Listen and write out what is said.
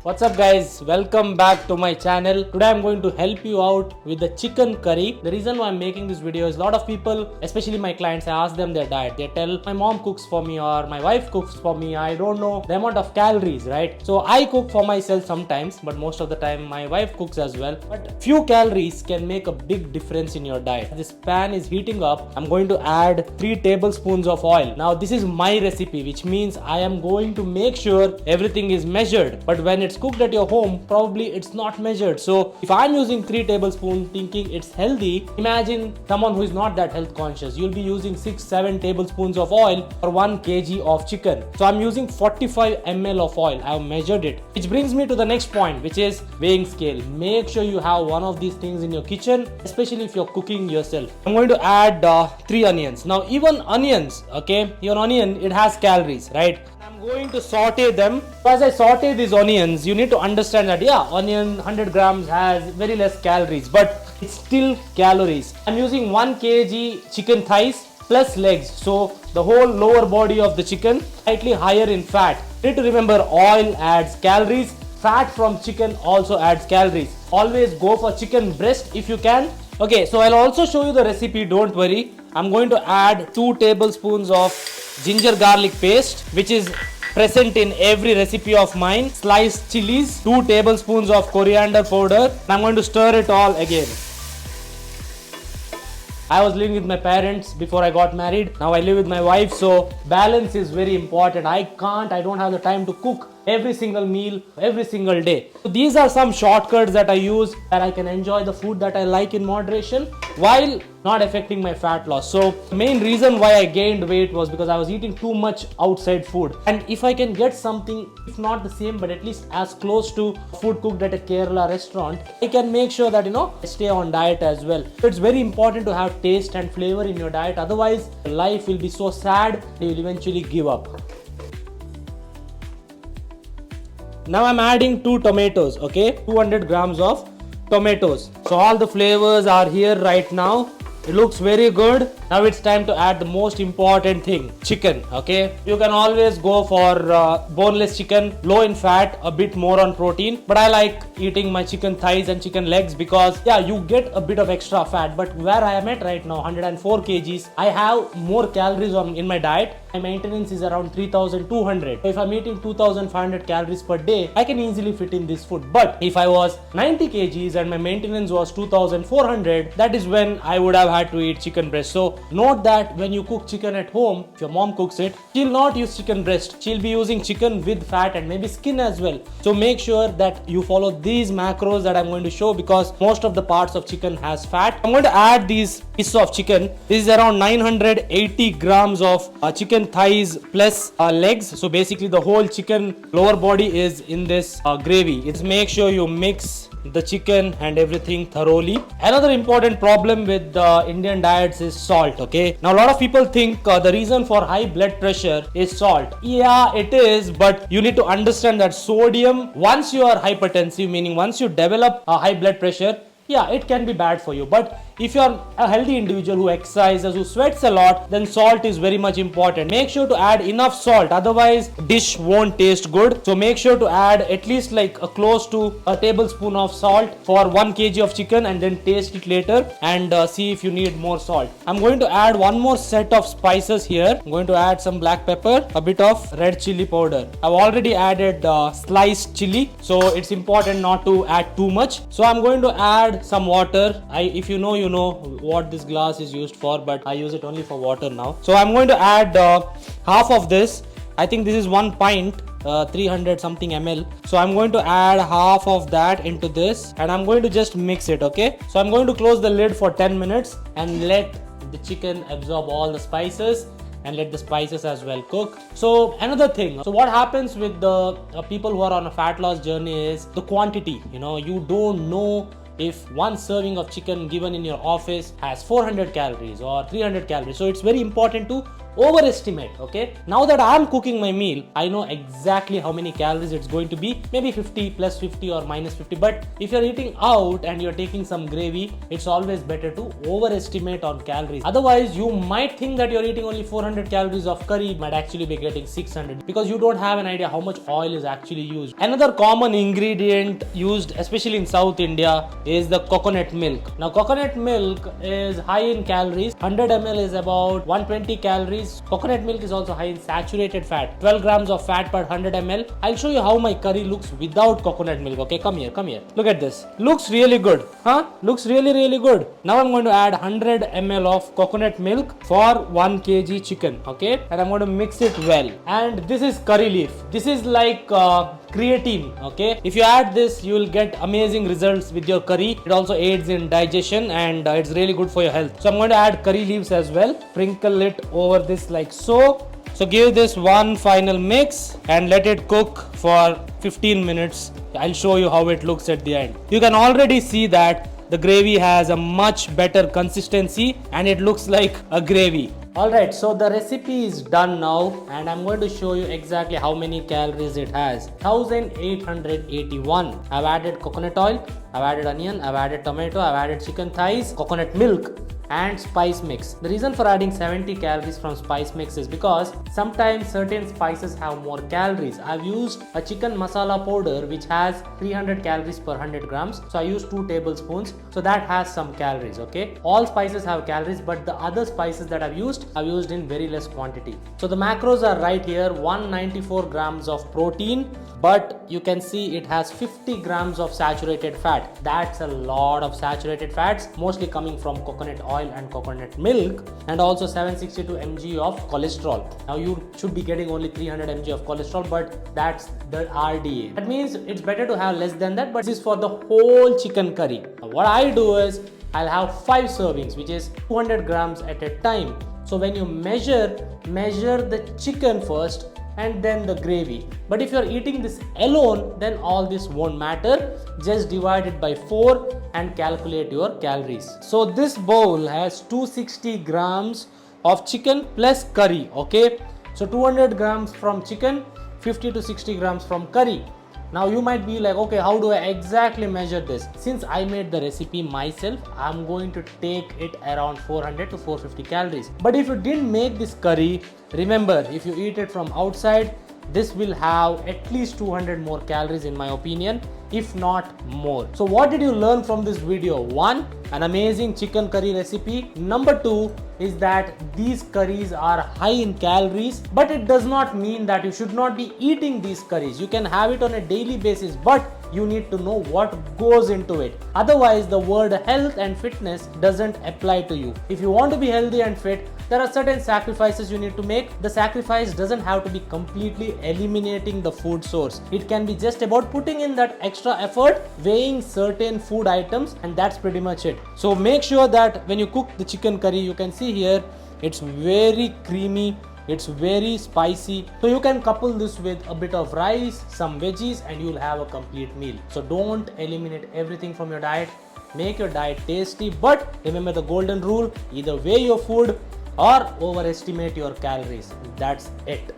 What's up guys, welcome back to my channel. Today I'm going to help you out with the chicken curry. The reason why I'm making this video is a lot of people, especially my clients, I ask them their diet. They tell my mom cooks for me or my wife cooks for me. I don't know the amount of calories, right? So I cook for myself sometimes, but most of the time my wife cooks as well. But few calories can make a big difference in your diet. This pan is heating up. I'm going to add 3 tablespoons of oil. Now this is my recipe, which means I am going to make sure everything is measured. But when it's cooked at your home, probably it's not measured. So if I'm using 3 tablespoons thinking it's healthy, imagine someone who is not that health conscious. You'll be using 6-7 tablespoons of oil for 1 kg of chicken. So I'm using 45 ml of oil. I have measured it. Which brings me to the next point, which is weighing scale. Make sure you have one of these things in your kitchen, especially if you're cooking yourself. I'm going to add 3 onions. Now even onions, okay, your onion, it has calories, right? I'm going to saute them. As I saute these onions, you need to understand that onion 100 grams has very less calories, but it's still calories. I'm using 1 kg chicken thighs plus legs, so the whole lower body of the chicken slightly higher in fat. You need to remember, oil adds calories, fat from chicken also adds calories. Always go for chicken breast if you can. Okay, so I'll also show you the recipe, don't worry. I'm going to add 2 tablespoons of ginger garlic paste, which is present in every recipe of mine. Sliced chilies, 2 tablespoons of coriander powder. I'm going to stir it all again. I was living with my parents before I got married. Now I live with my wife, so balance is very important. I don't have the time to cook every single meal, every single day. So these are some shortcuts that I use that I can enjoy the food that I like in moderation while not affecting my fat loss. So the main reason why I gained weight was because I was eating too much outside food. And if I can get something, if not the same, but at least as close to food cooked at a Kerala restaurant, I can make sure that, I stay on diet as well. So it's very important to have taste and flavor in your diet. Otherwise, life will be so sad, you will eventually give up. Now I'm adding 2 tomatoes, okay? 200 grams of tomatoes. So all the flavors are here right now. It looks very good. Now it's time to add the most important thing, chicken, okay? You can always go for boneless chicken, low in fat, a bit more on protein. But I like eating my chicken thighs and chicken legs because, you get a bit of extra fat. But where I am at right now, 104 kgs, I have more calories in my diet. My maintenance is around 3200. So if I'm eating 2500 calories per day, I can easily fit in this food. But if I was 90 kgs and my maintenance was 2400, that is when I would have had to eat chicken breast. So note that when you cook chicken at home, if your mom cooks it, she'll not use chicken breast. She'll be using chicken with fat and maybe skin as well. So make sure that you follow these macros that I'm going to show, because most of the parts of chicken has fat. I'm going to add these pieces of chicken. This is around 980 grams of chicken thighs plus legs. So basically the whole chicken lower body is in this gravy. It's make sure you mix the chicken and everything thoroughly. Another important problem with Indian diets is salt, okay? Now a lot of people think the reason for high blood pressure is salt. Yeah, it is, but you need to understand that sodium, once you are hypertensive, meaning once you develop a high blood pressure, it can be bad for you. But if you're a healthy individual who exercises, who sweats a lot, then salt is very much important. Make sure to add enough salt, otherwise dish won't taste good. So make sure to add at least like a close to a tablespoon of salt for 1 kg of chicken, and then taste it later and see if you need more salt. I'm going to add one more set of spices here. I'm going to add some black pepper, a bit of red chili powder. I've already added sliced chili, so it's important not to add too much. So I'm going to add some water. If you know what this glass is used for, but I use it only for water now. So I'm going to add half of this. I think this is 1 pint, 300 something ml. So I'm going to add half of that into this, and I'm going to just mix it, okay? So I'm going to close the lid for 10 minutes and let the chicken absorb all the spices and let the spices as well cook. So another thing, so what happens with the people who are on a fat loss journey is the quantity. You don't know if 1 serving of chicken given in your office has 400 calories or 300 calories. So it's very important to overestimate. Okay, now that I'm cooking my meal, I know exactly how many calories it's going to be, maybe 50 plus 50 or minus 50. But if you're eating out and you're taking some gravy, it's always better to overestimate on calories. Otherwise, you might think that you're eating only 400 calories of curry, might actually be getting 600 because you don't have an idea how much oil is actually used. Another common ingredient used, especially in South India, is the coconut milk. Now, coconut milk is high in calories. 100 ml is about 120 calories. Coconut milk is also high in saturated fat, 12 grams of fat per 100 ml. I'll show you how my curry looks without coconut milk. Okay, come here. Look at this. Looks really good, huh? Looks really good. Now I'm going to add 100 ml of coconut milk for 1 kg chicken. Okay, and I'm going to mix it well. And this is curry leaf. This is like creatine. Okay, if you add this, you will get amazing results with your curry. It also aids in digestion and it's really good for your health. So I'm going to add curry leaves as well. Sprinkle it over this like so. So give this one final mix and let it cook for 15 minutes. I'll show you how it looks at the end. You can already see that the gravy has a much better consistency and it looks like a gravy. Alright, so the recipe is done now and I'm going to show you exactly how many calories it has. 1881. I've added coconut oil, I've added onion, I've added tomato, I've added chicken thighs, coconut milk and spice mix. The reason for adding 70 calories from spice mix is because sometimes certain spices have more calories. I've used a chicken masala powder which has 300 calories per 100 grams. So I used 2 tablespoons. So that has some calories, okay? All spices have calories, but the other spices that I've used in very less quantity. So the macros are right here, 194 grams of protein, but you can see it has 50 grams of saturated fat. That's a lot of saturated fats, mostly coming from coconut oil and coconut milk, and also 762 mg of cholesterol. Now you should be getting only 300 mg of cholesterol, but that's the RDA. That means it's better to have less than that, but this is for the whole chicken curry. Now what I do is I'll have 5 servings, which is 200 grams at a time. So when you measure the chicken first and then the gravy. But if you're eating this alone, then all this won't matter. Just divide it by 4 and calculate your calories. So this bowl has 260 grams of chicken plus curry, okay? So 200 grams from chicken, 50 to 60 grams from curry. Now you might be like, okay, how do I exactly measure this? Since I made the recipe myself, I'm going to take it around 400 to 450 calories. But if you didn't make this curry, remember, if you eat it from outside, this will have at least 200 more calories in my opinion, if not more. So what did you learn from this video? 1, an amazing chicken curry recipe. Number 2 is that these curries are high in calories, but it does not mean that you should not be eating these curries. You can have it on a daily basis, but you need to know what goes into it. Otherwise, the word health and fitness doesn't apply to you. If you want to be healthy and fit, there are certain sacrifices you need to make. The sacrifice doesn't have to be completely eliminating the food source. It can be just about putting in that extra effort, weighing certain food items, and that's pretty much it. So make sure that when you cook the chicken curry, you can see here, it's very creamy. It's very spicy. So you can couple this with a bit of rice, some veggies, and you'll have a complete meal. So don't eliminate everything from your diet. Make your diet tasty, but remember the golden rule, either weigh your food or overestimate your calories. That's it.